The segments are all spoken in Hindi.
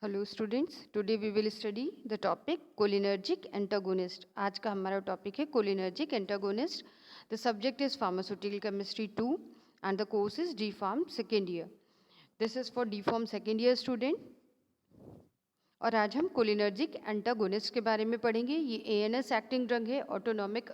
Hello students, today we will study the topic cholinergic antagonist. आज का हमारा टॉपिक है cholinergic antagonist. The subject is pharmaceutical chemistry 2 and the course is D pharm second year. This is for D pharm second year student. और आज हम कोलिनर्जिक एंटागोनिस्ट के बारे में पढ़ेंगे। ये एएनएस एक्टिंग ड्रग है, autonomic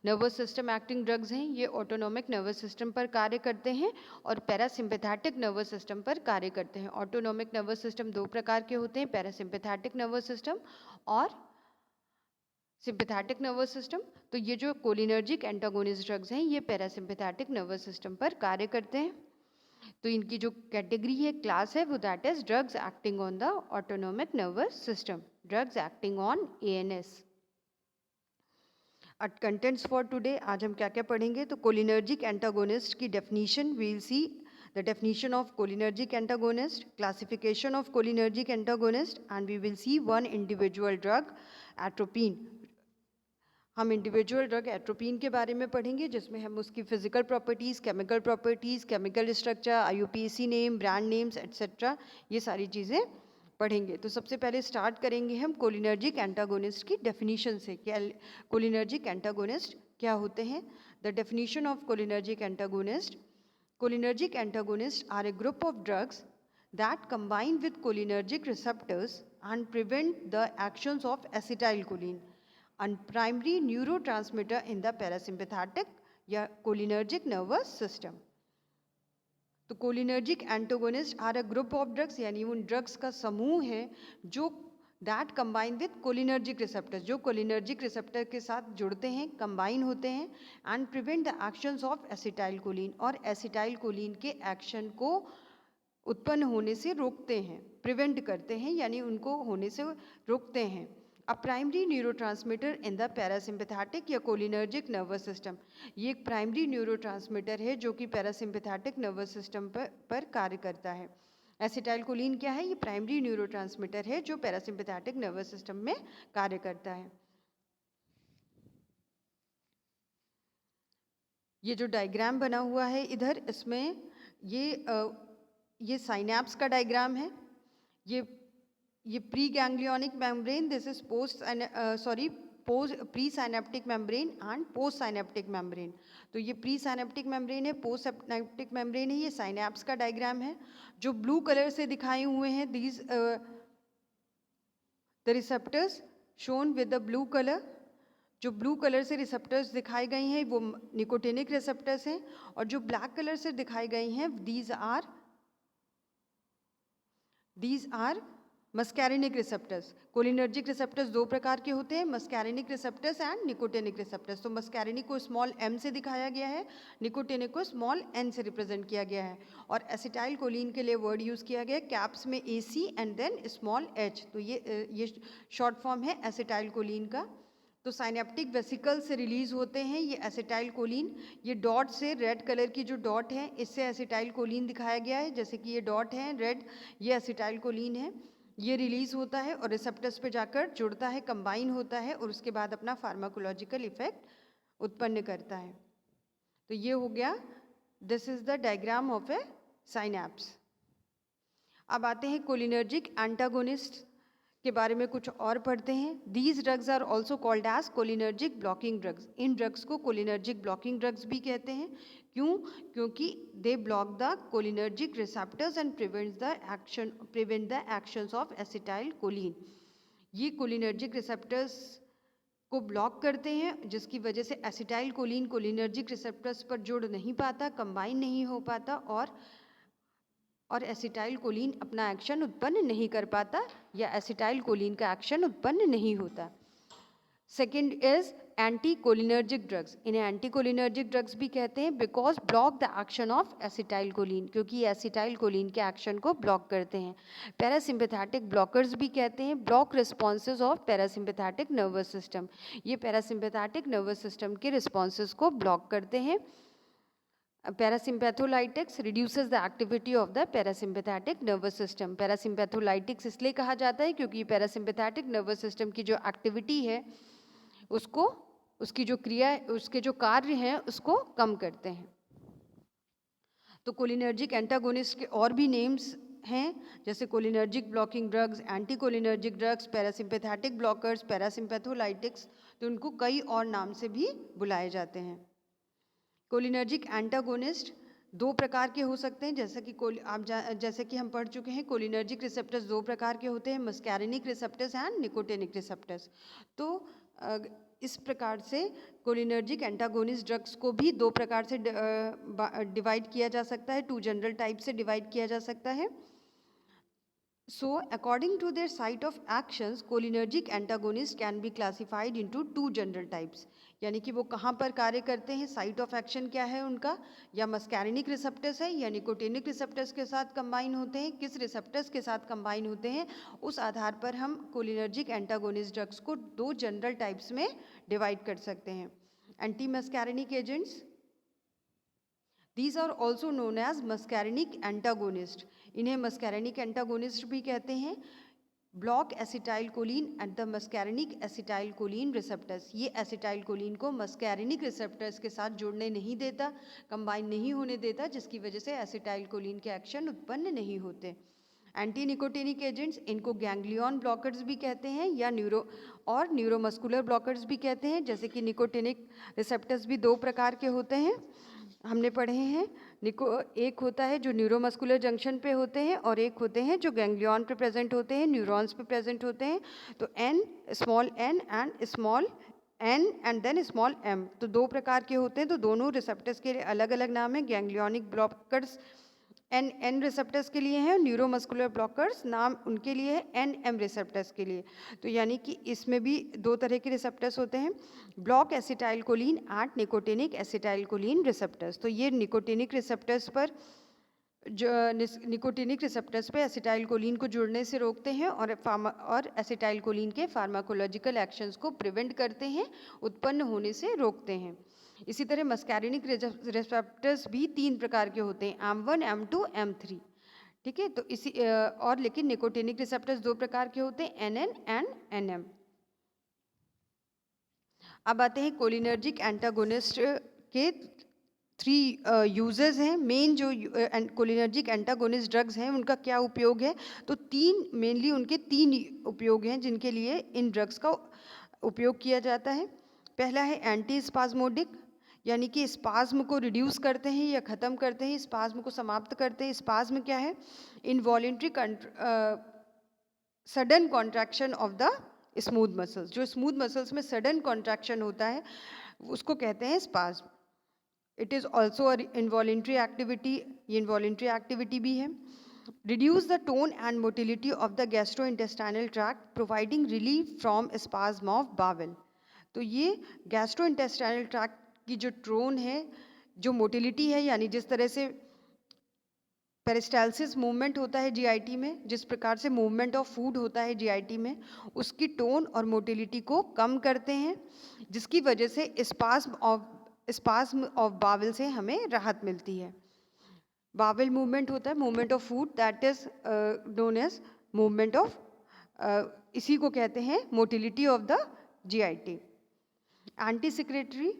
nervous system acting drugs हैं। ये ऑटोनॉमिक नर्वस सिस्टम पर कार्य करते हैं और पैरासिम्पैथेटिक नर्वस सिस्टम पर कार्य करते हैं। ऑटोनॉमिक नर्वस सिस्टम दो प्रकार के होते हैं, पैरासिम्पैथेटिक नर्वस सिस्टम और सिंपैथेटिक नर्वस सिस्टम। तो ये जो कोलिनर्जिक एंटागोनिस्ट ड्रग्स हैं ये पैरासिम्पैथेटिक नर्वस सिस्टम पर कार्य करते हैं। तो इनकी जो कैटेगरी है, क्लास है, वो that is drugs acting on the autonomic nervous system, drugs acting on ANS. Contents for today, आज हम क्या क्या पढ़ेंगे। तो कोलिनर्जिक एंटागोनिस्ट की definition, we will see the definition of cholinergic antagonist, classification of cholinergic antagonist and we will see one individual drug atropine. हम इंडिविजुअल ड्रग एट्रोपिन के बारे में पढ़ेंगे, जिसमें हम उसकी physical properties, chemical structure, IUPAC name, brand names etcetera, ये सारी चीज़ें पढ़ेंगे। तो सबसे पहले स्टार्ट करेंगे हम कोलिनर्जिक एंटागोनिस्ट की डेफिनीशन से। क्या कोलिनर्जिक एंटागोनिस्ट क्या होते हैं? The definition of cholinergic antagonist, cholinergic antagonist are a group of drugs that combine with cholinergic receptors and prevent the actions of acetylcholine, a primary neurotransmitter in the parasympathetic या cholinergic nervous system. तो cholinergic antagonist are a group of drugs, यानी उन ड्रग्स का समूह है जो that combine with cholinergic receptors, जो कोलिनर्जिक रिसेप्टर के साथ जुड़ते हैं, कंबाइन होते हैं, and prevent the actions of acetylcholine, और एसिटाइलकोलिन के एक्शन को उत्पन्न होने से रोकते हैं, प्रिवेंट करते हैं, यानी उनको होने से रोकते हैं। A primary neurotransmitter in the parasympathetic या कोलिनर्जिक नर्वस सिस्टम, ये एक प्राइमरी न्यूरोट्रांसमीटर है जो कि पैरासिम्पैथेटिक नर्वस सिस्टम पर कार्य करता है। एसिटाइलकोलिन क्या है? ये प्राइमरी न्यूरोट्रांसमीटर है जो पैरासिम्पैथेटिक नर्वस सिस्टम में कार्य करता है। ये जो डायग्राम बना हुआ है इधर, इसमें ये साइनैप्स का डायग्राम है। ये pre ganglionic membrane, this is pre synaptic membrane and post synaptic membrane. तो ये प्री साइनेप्टिक मेम्ब्रेन है, पोस्ट साइनेप्टिक मेम्ब्रेन है। ये साइनैप्स का डायग्राम है। जो ब्लू कलर से दिखाए हुए हैं, these the receptors shown with the blue colour, जो ब्लू कलर से रिसेप्टर्स दिखाए गए हैं वो निकोटिनिक रिसेप्टर्स हैं, और जो ब्लैक कलर से दिखाए गए हैं these are muscarinic receptors. Cholinergic receptors दो प्रकार के होते हैं, muscarinic receptors and nicotinic receptors. तो मस्कैरिनिक को स्मॉल m से दिखाया गया है, निकोटिनिक को स्मॉल n से रिप्रेजेंट किया गया है, और एसिटाइलकोलिन के लिए वर्ड यूज़ किया गया है कैप्स में AC and then small h। तो ये शॉर्ट फॉर्म है एसिटाइलकोलिन का। तो साइनेप्टिक वेसिकल से रिलीज होते हैं ये एसिटाइलकोलिन। ये डॉट से, रेड कलर की जो डॉट है, इससे एसिटाइलकोलिन दिखाया गया है, जैसे कि ये डॉट है रेड, ये एसिटाइलकोलिन है। ये रिलीज होता है और रिसेप्टर्स पे जाकर जुड़ता है, कंबाइन होता है, और उसके बाद अपना फार्माकोलॉजिकल इफेक्ट उत्पन्न करता है। तो ये हो गया, this is the diagram of A synapse. अब आते हैं कोलिनर्जिक एंटागोनिस्ट के बारे में कुछ और पढ़ते हैं। These drugs are also called as cholinergic blocking drugs. इन ड्रग्स को कोलिनर्जिक ब्लॉकिंग ड्रग्स भी कहते हैं। क्यों? क्योंकि they block the cholinergic receptors and prevent the actions of acetylcholine. ये कोलिनर्जिक रिसेप्टर्स को ब्लॉक करते हैं, जिसकी वजह से एसिटाइलकोलिन कोलिनर्जिक रिसेप्टर्स पर जुड़ नहीं पाता, कंबाइन नहीं हो पाता, और एसिटाइलकोलिन अपना एक्शन उत्पन्न नहीं कर पाता, या एसिटाइलकोलिन का एक्शन उत्पन्न नहीं होता। Second is anti cholinergic drugs. इन्हें एंटी कोलिनर्जिक ड्रग्स भी कहते हैं because block the action of acetylcholine, क्योंकि एसिटाइलकोलिन के एक्शन को ब्लॉक करते हैं। पैरासिम्पैथेटिक ब्लॉकर्स भी कहते हैं, block responses of parasympathetic nervous system. ये पैरासिम्पैथेटिक नर्वस सिस्टम के रिस्पॉन्सेज को ब्लॉक करते हैं। Parasympatholytics reduces the activity of the parasympathetic nervous system. Parasympatholytics इसलिए कहा जाता है क्योंकि पैरासिम्पैथेटिक नर्वस सिस्टम की जो एक्टिविटी है उसको, उसकी जो क्रिया, उसके जो कार्य हैं उसको कम करते हैं। तो कोलिनर्जिक एंटागोनिस्ट के और भी नेम्स हैं, जैसे cholinergic blocking drugs, anti cholinergic drugs, parasympathetic blockers, parasympatholytics, तो उनको कई और नाम से भी बुलाए जाते हैं। कोलिनर्जिक एंटागोनिस्ट दो प्रकार के हो सकते हैं, जैसे कि हम पढ़ चुके हैं, कोलिनर्जिक रिसेप्टर्स दो प्रकार के होते हैं, muscarinic receptors and nicotinic receptors. तो इस प्रकार से कोलिनर्जिक एंटागोनिस्ट ड्रग्स को भी दो प्रकार से डिवाइड किया जा सकता है, 2 जनरल टाइप से डिवाइड किया जा सकता है। So, according to their site of actions, cholinergic antagonists can be classified into 2 general types. यानी कि वो कहाँ पर कार्य करते हैं, साइट ऑफ एक्शन क्या है उनका, या मस्कैरिनिक रिसेप्टर्स है या निकोटिनिक रिसेप्टर्स के साथ कंबाइन होते हैं, किस रिसेप्टर्स के साथ कंबाइन होते हैं, उस आधार पर हम कोलिनर्जिक एंटागोनिस्ट ड्रग्स को 2 जनरल टाइप्स में डिवाइड कर सकते हैं। Anti muscarinic agents, These are also known as muscarinic antagonist. इन्हें muscarinic antagonist भी कहते हैं। Block acetylcholine at the muscarinic acetylcholine receptors, ये एसिटाइलकोलिन को मस्कैरिनिक रिसेप्टर्स के साथ जुड़ने नहीं देता, कंबाइन नहीं होने देता, जिसकी वजह से एसिटाइलकोलिन के एक्शन उत्पन्न नहीं होते। एंटी निकोटिनिक एजेंट्स, इनको गैंग्लियन ब्लॉकर्स भी कहते हैं या न्यूरोमस्कुलर ब्लॉकर्स भी कहते हैं। जैसे कि निकोटिनिक रिसेप्टर्स भी 2 प्रकार के होते हैं, हमने पढ़े हैं। एक होता है जो न्यूरोमस्कुलर जंक्शन पे होते हैं और एक होते हैं जो गैंग्लियन पे प्रेजेंट होते हैं, न्यूरॉन्स पे प्रेजेंट होते हैं। तो small n and then small m, तो 2 प्रकार के होते हैं। तो दोनों रिसेप्टर्स के लिए अलग अलग नाम है। गैंग्लियनिक ब्लॉकर्स एन रिसेप्टर्स के लिए हैं, न्यूरोमस्कुलर ब्लॉकर्स नाम उनके लिए है एम रिसेप्टर्स के लिए। तो यानी कि इसमें भी 2 तरह के रिसेप्टर्स होते हैं, block acetylcholine at nicotinic acetylcholine receptors. तो ये निकोटिनिक रिसेप्टर्स पर निकोटिनिक रिसेप्टर्स पे एसिटाइलकोलिन को जुड़ने से रोकते हैं और एसिटाइलकोलिन के फार्माकोलॉजिकल एक्शंस को प्रिवेंट करते हैं, उत्पन्न होने से रोकते हैं। इसी तरह मस्कैरिनिक रिसेप्टर्स भी 3 प्रकार के होते हैं, M1, M2, M3। ठीक है, तो लेकिन निकोटिनिक रिसेप्टर्स 2 प्रकार के होते हैं, NN एंड NM। अब आते हैं कोलिनर्जिक एंटागोनिस्ट के 3 यूजेस हैं। मेन जो कोलिनर्जिक एंटागोनिस्ट ड्रग्स हैं उनका क्या उपयोग है, तो मेनली उनके 3 उपयोग हैं जिनके लिए इन ड्रग्स का उपयोग किया जाता है। पहला है एंटी स्पाज्मोडिक, यानी कि स्पाज्म को रिड्यूस करते हैं या ख़त्म करते हैं, स्पाज्म को समाप्त करते हैं। स्पाज्म क्या है, involuntary sudden contraction of the smooth muscles, जो स्मूथ मसल्स में सडन कॉन्ट्रैक्शन होता है उसको कहते हैं spasm. It is also involuntary activity, ये इनवॉलेंट्री एक्टिविटी भी है। Reduce the tone and motility of the gastrointestinal tract providing relief from spasm of bowel. तो ये गैस्ट्रोइंटेस्टाइनल ट्रैक्ट की जो टोन है, जो मोटिलिटी है, यानी जिस तरह से पेरिस्टालसिस मूवमेंट होता है जीआईटी में, जिस प्रकार से मूवमेंट ऑफ फूड होता है जीआईटी में, उसकी टोन और मोटिलिटी को कम करते हैं, जिसकी वजह से स्पाज्म ऑफ बावेल से हमें राहत मिलती है। बावेल मूवमेंट होता है, movement of food, that is known as movement of, इसी को कहते हैं motility of the GIT. Anti secretory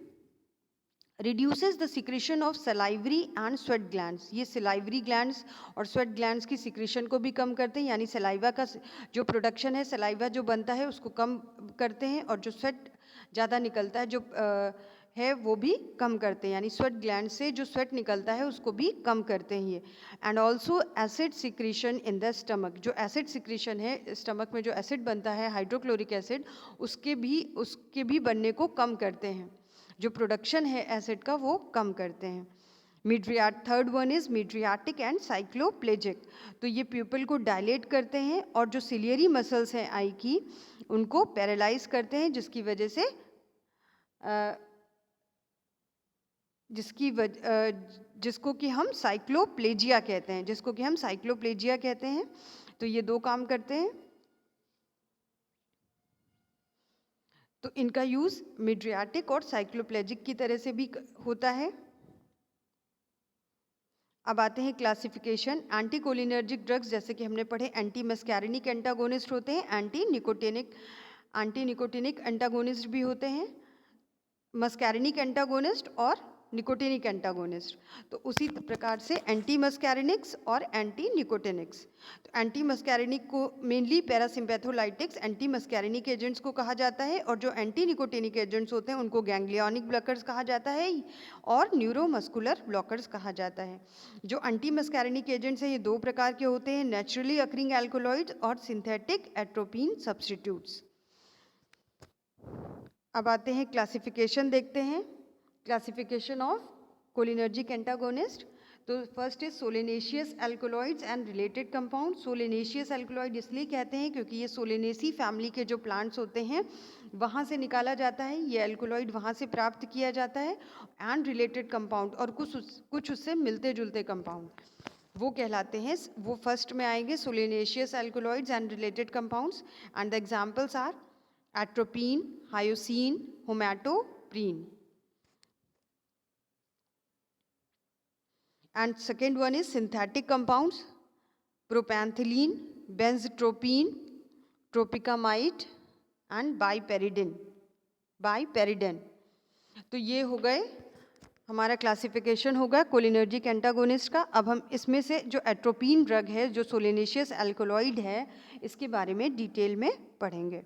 reduces the secretion of salivary and sweat glands, ये सलाइवरी ग्लैंड्स और स्वेट ग्लैंड्स की सिक्रेशन को भी कम करते हैं, यानी सलाइवा का जो प्रोडक्शन है, सलाइवा जो बनता है उसको कम करते हैं, और जो स्वेट ज़्यादा निकलता है जो है वो भी कम करते हैं, यानी स्वेट ग्लैंड से जो स्वेट निकलता है उसको भी कम करते हैं ये। And also acid secretion in the stomach, जो एसिड सिक्रेशन है स्टमक में, जो एसिड बनता है हाइड्रोक्लोरिक एसिड, उसके भी बनने को कम करते हैं, जो प्रोडक्शन है एसिड का वो कम करते हैं। Third one is mydriatic and cycloplegic, तो ये प्यूपल को डायलेट करते हैं और जो सिलियरी मसल्स हैं आई की उनको पैरालाइज करते हैं, जिसको कि हम साइक्लोप्लेजिया कहते हैं, तो ये 2 काम करते हैं। तो इनका यूज़ मिड्रियाटिक और साइक्लोप्लेजिक की तरह से भी होता है। अब आते हैं क्लासिफिकेशन। एंटी कोलिनर्जिक ड्रग्स जैसे कि हमने पढ़े, एंटी मस्कैरिनिक एंटागोनिस्ट होते हैं, एंटी निकोटिनिक एंटागोनिस्ट भी होते हैं, मस्कैरिनिक एंटागोनिस्ट और निकोटिनिक एंटागोनिस्ट। तो उसी प्रकार से एंटी मस्कैरिनिक्स और एंटी निकोटिनिक्स। तो एंटी मस्कैरिनिक को mainly parasympatholytics anti muscarinic agents को कहा जाता है, और जो एंटी निकोटिनिक एजेंट्स होते हैं उनको गैंग्लियनिक ब्लॉकर्स कहा जाता है और न्यूरोमस्कुलर ब्लॉकर्स कहा जाता है। जो एंटी मस्कैरिनिक एजेंट्स हैं ये दो प्रकार के होते हैं, नेचुरली अकरिंग एल्कोलॉइड्स और सिंथेटिक एट्रोपिन सब्स्टिट्यूट्स। अब आते हैं क्लासिफिकेशन देखते हैं, क्लासिफिकेशन ऑफ कोलिनर्जिक एंटागोनिस्ट। तो first is solanaceous alkaloids and related compound. Solanaceous alkaloid इसलिए कहते हैं क्योंकि ये सोलेनेसी फैमिली के जो प्लांट्स होते हैं वहाँ से निकाला जाता है, ये एल्कोलॉइड वहाँ से प्राप्त किया जाता है। एंड रिलेटेड कंपाउंड और कुछ उससे मिलते जुलते कंपाउंड वो कहलाते हैं, वो फर्स्ट में आएंगे solanaceous alkaloids and related compounds. And the examples are atropine, hyoscine, homatoprene. And second one is synthetic compounds, propanthyline, benztropine, tropicamide and biperidine. तो ये हो गए हमारा क्लासिफिकेशन होगा कोलिनर्जिक एंटागोनिस्ट का। अब हम इसमें से जो एट्रोपिन ड्रग है, जो सोलेनेशियस एल्कोलॉइड है, इसके बारे में डिटेल में पढ़ेंगे।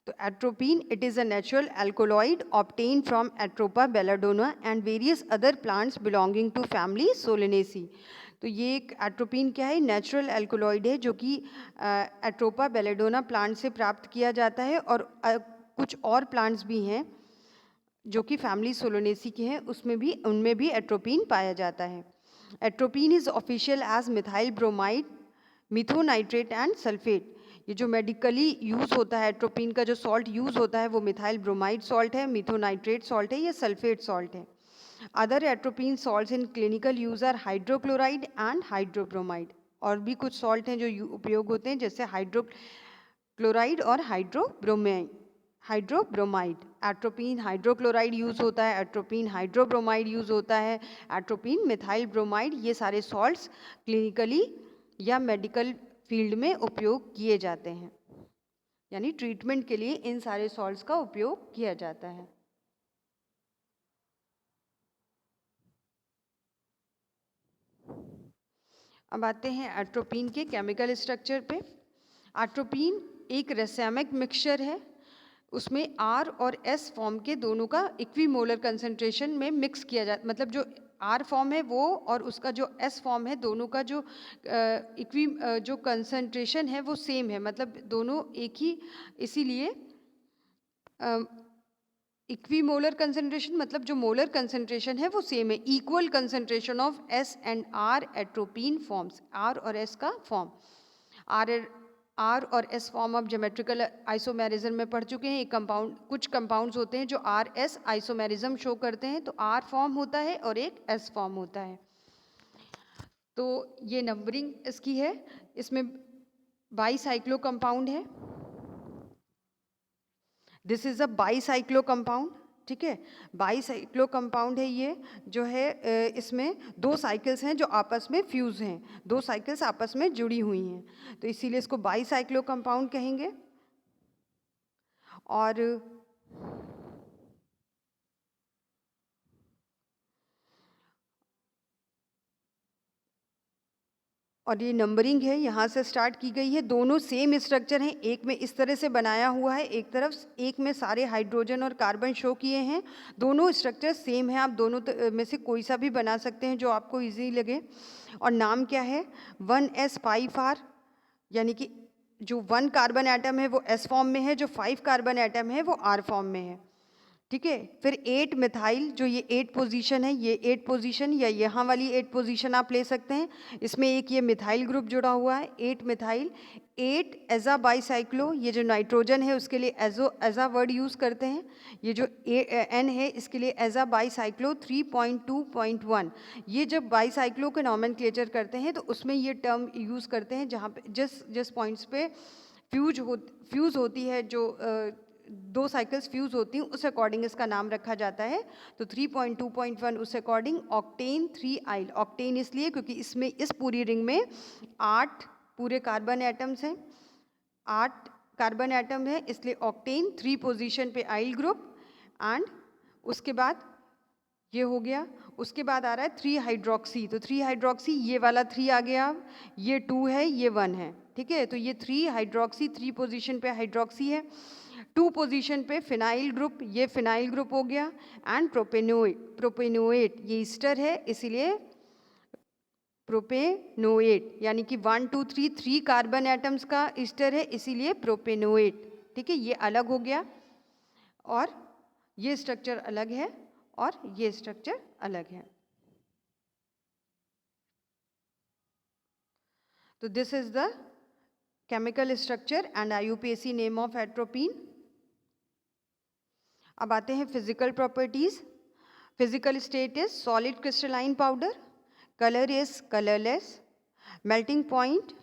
तो atropine, it is a natural alkaloid obtain from atropa belladonna and various other plants belonging to family solanaceae. तो ये एक एट्रोपिन क्या है, नेचुरल एल्कोलॉइड है जो कि एट्रोपा बेलाडोना प्लांट से प्राप्त किया जाता है, और कुछ और प्लांट्स भी हैं जो कि फैमिली सोलेनेसी के हैं, उनमें भी एट्रोपिन पाया जाता है। Atropine is official as methyl bromide, methonitrate and sulphate. ये जो मेडिकली यूज़ होता है एट्रोपिन का, जो सॉल्ट यूज़ होता है वो मिथाइल ब्रोमाइड सॉल्ट है, मिथोनाइट्रेट सॉल्ट है या सल्फेट सॉल्ट है। Other atropine salts in clinical use are hydrochloride and hydrobromide. और भी कुछ सॉल्ट हैं जो उपयोग होते हैं, जैसे हाइड्रोक्लोराइड और हाइड्रोब्रोमाइड। एट्रोपिन हाइड्रोक्लोराइड यूज़ होता है, एट्रोपिन हाइड्रोब्रोमाइड यूज़ होता है, एट्रोपिन मिथाइल ब्रोमाइड। ये सारे सॉल्ट्स क्लिनिकली या मेडिकल फील्ड में उपयोग किए जाते हैं, यानी ट्रीटमेंट के लिए इन सारे सॉल्ट्स का उपयोग किया जाता है। अब आते हैं एट्रोपिन के केमिकल स्ट्रक्चर पे। एट्रोपिन एक रेसेमिक मिक्सचर है, उसमें R और S फॉर्म के दोनों का इक्विमोलर कंसंट्रेशन में मिक्स किया जाता, मतलब जो R फॉर्म है वो और उसका जो S फॉर्म है, दोनों का जो जो कंसंट्रेशन है वो सेम है, मतलब दोनों एक ही, इसीलिए इक्विमोलर कंसंट्रेशन मतलब जो मोलर कंसंट्रेशन है वो सेम है। Equal concentration of S and R atropine forms, R और S का फॉर्म। R और S form of geometrical isomerism में पढ़ चुके हैं। एक कंपाउंड, कुछ कंपाउंड्स होते हैं जो RS आइसोमेरिज्म शो करते हैं, तो R फॉर्म होता है और एक S फॉर्म होता है। तो ये नंबरिंग इसकी है, इसमें बाईसाइक्लो कंपाउंड है। This is a bicyclo compound, ठीक है, बाईसाइक्लो कंपाउंड है ये जो है। इसमें दो साइकिल्स हैं जो आपस में फ्यूज़ हैं, दो साइकिल्स आपस में जुड़ी हुई हैं, तो इसीलिए इसको बाईसाइक्लो कंपाउंड कहेंगे। और ये नंबरिंग है, यहाँ से स्टार्ट की गई है। दोनों सेम स्ट्रक्चर हैं, एक में इस तरह से बनाया हुआ है, एक में सारे हाइड्रोजन और कार्बन शो किए हैं। दोनों स्ट्रक्चर सेम है, आप दोनों में से कोई सा भी बना सकते हैं जो आपको इजी लगे। और नाम क्या है, 1s5R, यानी कि जो 1 कार्बन एटम है वो S फॉर्म में है, जो 5 कार्बन एटम है वो R फॉर्म में है, ठीक है। फिर 8 मिथाइल, जो ये 8 पोजीशन है, ये 8 पोजीशन या यहाँ वाली 8 पोजीशन आप ले सकते हैं, इसमें एक ये मिथाइल ग्रुप जुड़ा हुआ है, 8 मिथाइल। 8 एजा बाईसाइक्लो, ये जो नाइट्रोजन है उसके लिए एजा वर्ड यूज़ करते हैं। ये जो N है इसके लिए एजा बाईसाइक्लो 3.2.1। ये जब बाईसाइक्लो के नॉमेनक्लेचर करते हैं तो उसमें ये टर्म यूज़ करते हैं जहाँ पे जिस पॉइंट्स पे फ्यूज़ होती है, जो दो साइकिल्स फ्यूज़ होती हैं, उस अकॉर्डिंग इसका नाम रखा जाता है। तो 3.2.1 उस अकॉर्डिंग ऑक्टेन 3 ऑक्टेन इसलिए क्योंकि इसमें इस पूरी रिंग में 8 पूरे कार्बन एटम्स हैं, 8 कार्बन एटम है, इसलिए ऑक्टेन 3 पोजीशन पे आइल ग्रुप, एंड उसके बाद ये हो गया। उसके बाद आ रहा है 3 हाइड्रोक्सी, तो 3 हाइड्रोक्सी ये वाला 3 आ गया, ये 2 है, ये 1 है, ठीक है। तो ये 3 हाइड्रोक्सी, 3 पोजीशन पे हाइड्रोक्सी है, 2 पोजीशन पे फिनाइल ग्रुप, ये फिनाइल ग्रुप हो गया, एंड प्रोपेनोएट ये ईस्टर है, इसीलिए प्रोपेनोएट, यानी कि 1 2 3 कार्बन एटम्स का ईस्टर है, इसीलिए प्रोपेनोएट, ठीक है। ये अलग हो गया और ये स्ट्रक्चर अलग है और ये स्ट्रक्चर अलग है। तो this is the chemical structure and IUPAC name of atropine. अब आते हैं physical properties. Physical state is solid crystalline powder, colour is colourless, melting point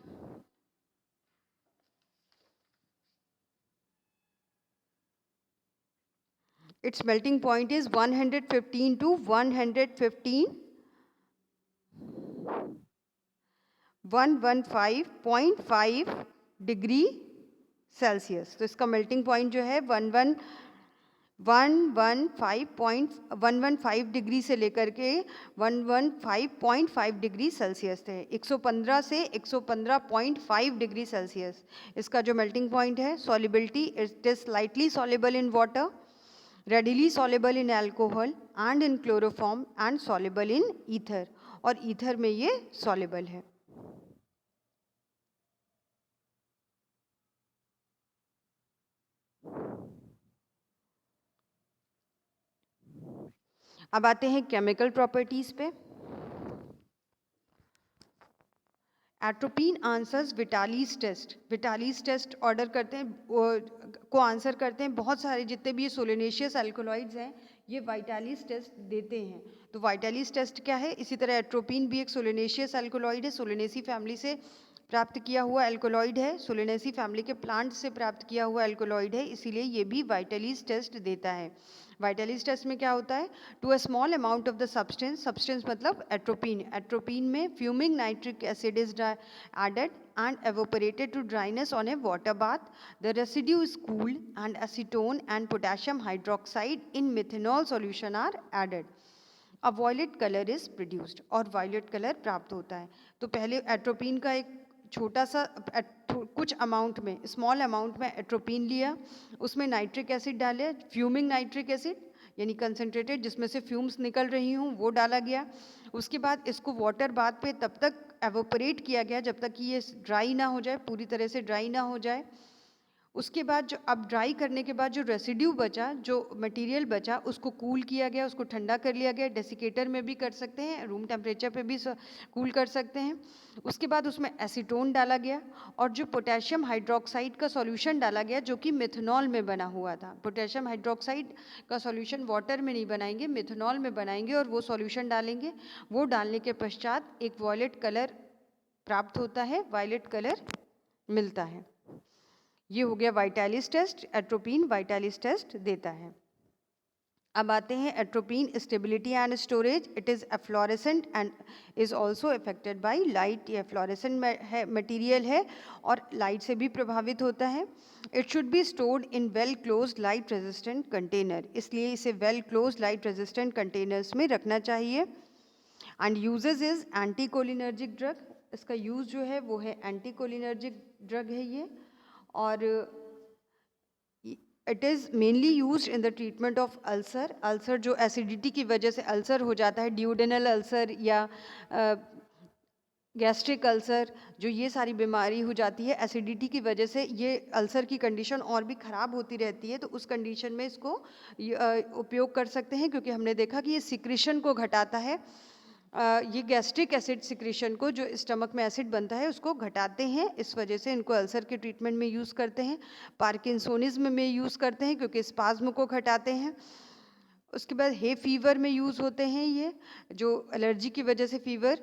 its melting point is 115 to 115.5 degree Celsius. तो इसका मेल्टिंग पॉइंट जो है 115 डिग्री से लेकर के 115.5 डिग्री सेल्सियस है। 115 से 115.5 डिग्री सेल्सियस इसका जो मेल्टिंग पॉइंट है। Solubility, it is slightly soluble in water, readily soluble in alcohol and in chloroform and soluble in ether, और ईथर में ये soluble है। अब आते हैं केमिकल प्रॉपर्टीज पे। Atropine answers विटालीज test. विटालीज test order करते हैं को आंसर करते हैं बहुत सारे, जितने भी ये सोलिनेशियस एल्कोलॉइड्स हैं ये वाइटालीज टेस्ट देते हैं। तो वाइटालीज टेस्ट क्या है? इसी तरह एट्रोपीन भी एक सोलिनेशियस एल्कोलॉइड है, सोलिनेसी फैमिली से प्राप्त किया हुआ एल्कोलॉइड है, सोलिनेसी फैमिली के प्लांट से प्राप्त किया हुआ एल्कोलॉइड है, इसीलिए ये भी वाइटालीज टेस्ट देता है। वाइटालीज टेस्ट में क्या होता है? To a small amount of the substance, substance मतलब एट्रोपीन, एट्रोपीन में fuming nitric acid is added and evaporated to dryness on a water bath. The residue is cooled and acetone and potassium hydroxide in methanol solution are added. A violet color is produced, और violet color प्राप्त होता है। तो पहले एट्रोपीन का एक छोटा सा कुछ अमाउंट में, स्मॉल अमाउंट में एट्रोपीन लिया, उसमें नाइट्रिक एसिड डाले, फ्यूमिंग नाइट्रिक एसिड यानी कंसनट्रेटेड जिसमें से फ्यूम्स निकल रही हूँ वो डाला गया। उसके बाद इसको वाटर बाथ पे तब तक एवोपरेट किया गया जब तक कि ये ड्राई ना हो जाए, पूरी तरह से ड्राई ना हो जाए। उसके बाद जो अब ड्राई करने के बाद जो रेसिड्यू बचा, जो मटेरियल बचा, उसको कूल किया गया, उसको ठंडा कर लिया गया। डेसिकेटर में भी कर सकते हैं, रूम टेम्परेचर पे भी कूल कर सकते हैं। उसके बाद उसमें एसीटोन डाला गया और जो पोटेशियम हाइड्रोक्साइड का सॉल्यूशन डाला गया जो कि मिथनॉल में बना हुआ था। पोटेशियम हाइड्रोक्साइड का सॉल्यूशन वाटर में नहीं बनाएंगे, मिथनॉल में बनाएंगे और वो सॉल्यूशन डालेंगे। वो डालने के पश्चात एक वॉयलेट कलर प्राप्त होता है, वायलेट कलर मिलता है। ये हो गया Vitali's test. Atropine Vitali's test देता है। अब आते हैं atropine stability and storage. It is efflorescent and is also affected by light. ये एफ्लोरेसेंट मटेरियल है और लाइट से भी प्रभावित होता है। It should be stored in well close light resistant container, इसलिए इसे well close light resistant containers में रखना चाहिए। And uses is anti cholinergic drug. इसका यूज़ जो है वो है एंटी कोलिनर्जिक ड्रग है ये, और it is mainly use in the treatment of ulcer. Ulcer जो एसिडिटी की वजह से अल्सर हो जाता है, ड्यूडेनल अल्सर या गैस्ट्रिक अल्सर, जो ये सारी बीमारी हो जाती है एसिडिटी की वजह से, ये अल्सर की कंडीशन और भी ख़राब होती रहती है। तो उस कंडीशन में इसको उपयोग कर सकते हैं, क्योंकि हमने देखा कि ये सिक्रीशन को घटाता है। ये गैस्ट्रिक एसिड सिक्रीशन को, जो स्टमक में एसिड बनता है उसको घटाते हैं, इस वजह से इनको अल्सर के ट्रीटमेंट में यूज़ करते हैं। पार्किंसोनिज्म में यूज़ करते हैं क्योंकि स्पाज्म को घटाते हैं। उसके बाद हे फीवर में यूज़ होते हैं, ये जो एलर्जी की वजह से फीवर।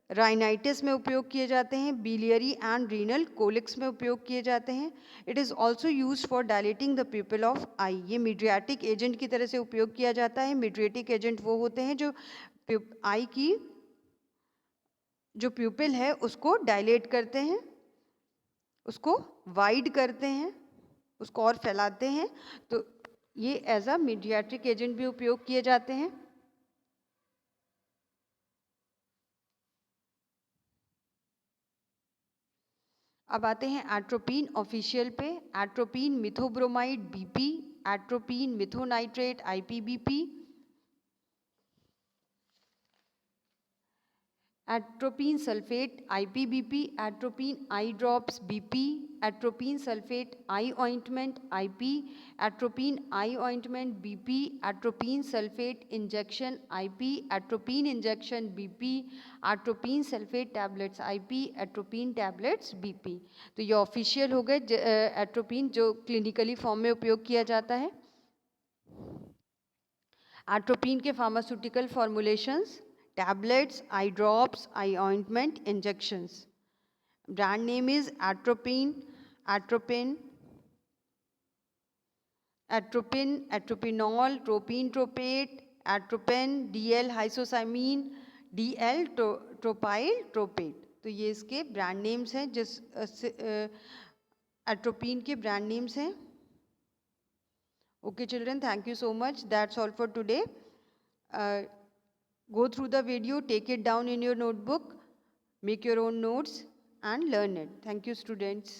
राइनाइटिस में उपयोग किए जाते हैं। बिलियरी एंड रीनल कोलिक्स में उपयोग किए जाते हैं। It is also use for dilating the pupil of eye. ये मीडियाटिक एजेंट की तरह से उपयोग किया जाता है। मीडियाटिक एजेंट वो होते हैं जो आई की जो प्यूपिल है उसको डायलेट करते हैं, उसको वाइड करते हैं। उसको और फैलाते हैं, तो ये एज अ मीडियाट्रिक एजेंट भी उपयोग किए जाते हैं। अब आते हैं एट्रोपिन ऑफिशियल पे। Atropine methobromide BP, atropine methonitrate IP BP, atropine sulphate IP BP, atropine eye drops BP, atropine sulphate eye ointment IP, atropine eye ointment BP, atropine sulphate injection IP, atropine injection BP, atropine sulphate tablets IP, atropine tablets BP. तो ये ऑफिशियल हो गए एट्रोपिन जो क्लिनिकली फॉर्म में उपयोग किया जाता है। एट्रोपिन के pharmaceutical formulations, tablets, eye drops, eye ointment, injections. Brand name is atropine, atropine, atropine, atropinol, tropine tropate, atropine, DL hyoscyamine, DL tropyl tropate. तो ये इसके ब्रांड नेम्स हैं, जिस एट्रोपिन के ब्रांड नेम्स हैं। Okay children, thank you so much. That's all for today. Go through the video, take it down in your notebook, make your own notes and learn it. Thank you students.